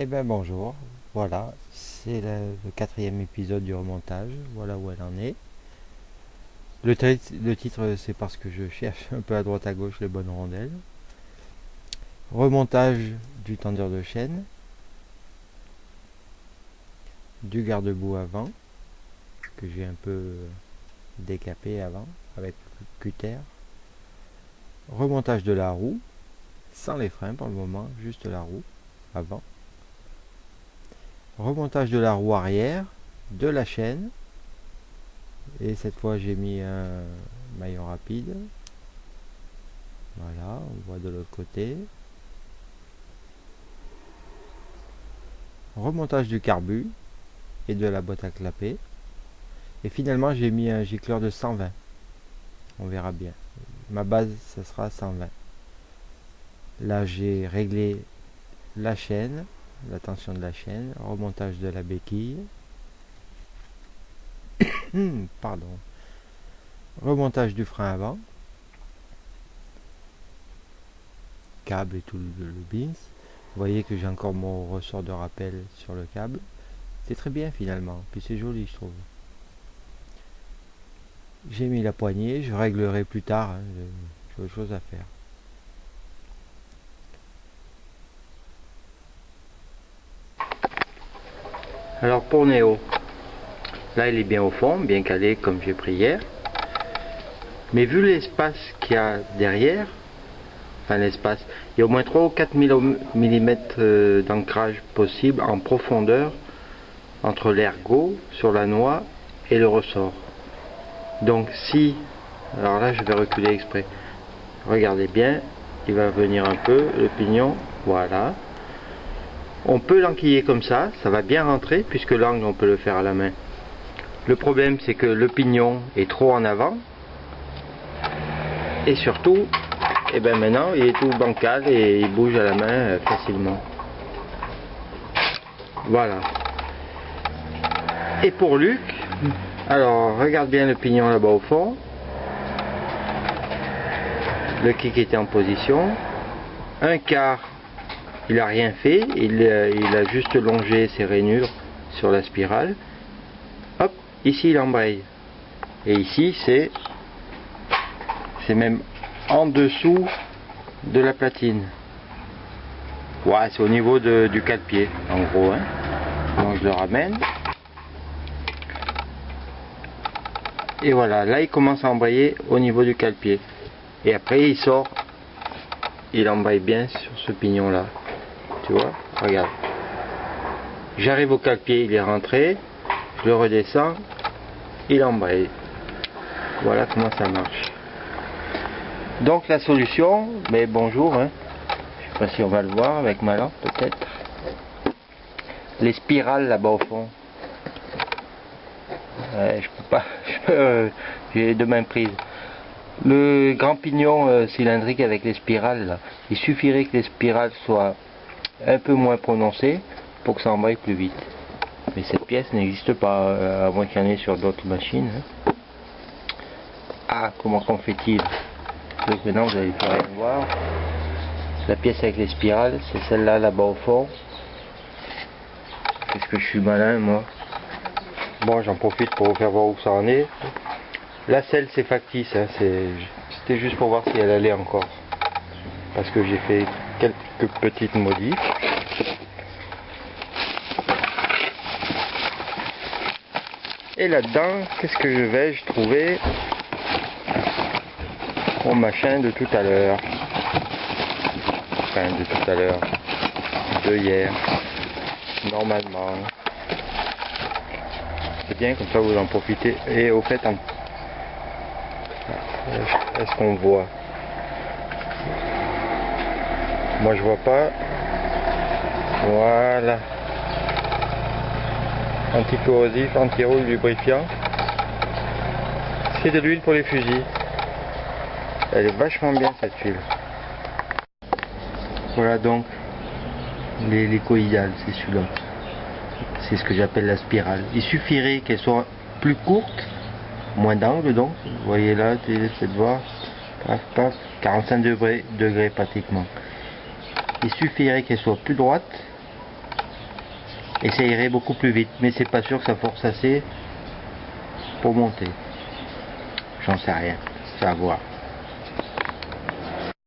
Eh bien bonjour, voilà, c'est le quatrième épisode du remontage, voilà où elle en est. Le titre c'est parce que je cherche un peu à droite à gauche les bonnes rondelles. Remontage du tendeur de chaîne, du garde-boue avant, que j'ai un peu décapé avant avec cutter. Remontage de la roue, sans les freins pour le moment, juste la roue avant. Remontage de la roue arrière, de la chaîne, et cette fois j'ai mis un maillon rapide. Voilà, on voit de l'autre côté. Remontage du carbu et de la boîte à clapper. Et finalement j'ai mis un gicleur de 120. On verra bien. Ma base ça sera 120. Là j'ai réglé la chaîne, la tension de la chaîne, remontage de la béquille. Pardon. Remontage du frein avant. Câble et tout le bins. Vous voyez que j'ai encore mon ressort de rappel sur le câble. C'est très bien finalement. Puis c'est joli je trouve. J'ai mis la poignée. Je réglerai plus tard. Hein, j'ai autre chose à faire. Alors pour Néo. Là il est bien au fond. Bien calé comme j'ai pris hier. Mais vu l'espace qu'il y a derrière. Enfin l'espace. Il y a au moins 3 ou 4 mm d'ancrage possible en profondeur. Entre l'ergot sur la noix et le ressort. Donc si, alors là je vais reculer exprès, regardez bien, il va venir un peu, le pignon, voilà. On peut l'enquiller comme ça va bien rentrer, puisque l'angle on peut le faire à la main. Le problème c'est que le pignon est trop en avant, et surtout, et ben maintenant il est tout bancal et il bouge à la main facilement. Voilà. Et pour Luc, alors regarde bien le pignon là-bas au fond. Le kick était en position. Un quart, il n'a rien fait. Il a juste longé ses rainures sur la spirale. Hop, ici il embraye. Et ici c'est même en dessous de la platine. Ouais, c'est au niveau du cale-pied en gros. Hein. Donc je le ramène. Et voilà, là il commence à embrayer au niveau du cale-pied. Et après il sort, il embraye bien sur ce pignon là. Tu vois, regarde. J'arrive au cale-pied, il est rentré, je le redescends, il embraye. Voilà comment ça marche. Donc la solution, mais bonjour, hein. Je sais pas si on va le voir avec ma lampe peut-être. Les spirales là-bas au fond. Je peux pas, j'ai les deux mains prises. Le grand pignon cylindrique avec les spirales, là, il suffirait que les spirales soient un peu moins prononcées pour que ça embraye plus vite. Mais cette pièce n'existe pas, à moins qu'il y en ait sur d'autres machines. Hein. Ah, comment qu'on fait-il? Donc maintenant vous allez faire rien voir. La pièce avec les spirales, c'est celle-là, là-bas au fond. Qu'est-ce que je suis malin, moi. Bon, j'en profite pour vous faire voir où ça en est. La selle, c'est factice, hein, c'était juste pour voir si elle allait encore. Parce que j'ai fait quelques petites modifs. Et là-dedans, qu'est-ce que je vais trouver mon machin de tout à l'heure. Enfin, de tout à l'heure. De hier. Normalement. C'est bien, comme ça vous en profitez. Et au fait, est-ce qu'on voit? Moi je vois pas. Voilà. Anticorrosif, anti-rouille, lubrifiant. C'est de l'huile pour les fusils. Elle est vachement bien cette huile. Voilà donc l'hélicoïdale, c'est celui-là. C'est ce que j'appelle la spirale. Il suffirait qu'elle soit plus courte, moins d'angle donc. Vous voyez là, essayez de voir. Paf, paf, 45 degrés pratiquement. Il suffirait qu'elle soit plus droite Et ça irait beaucoup plus vite. Mais c'est pas sûr que ça force assez pour monter. J'en sais rien. C'est à voir.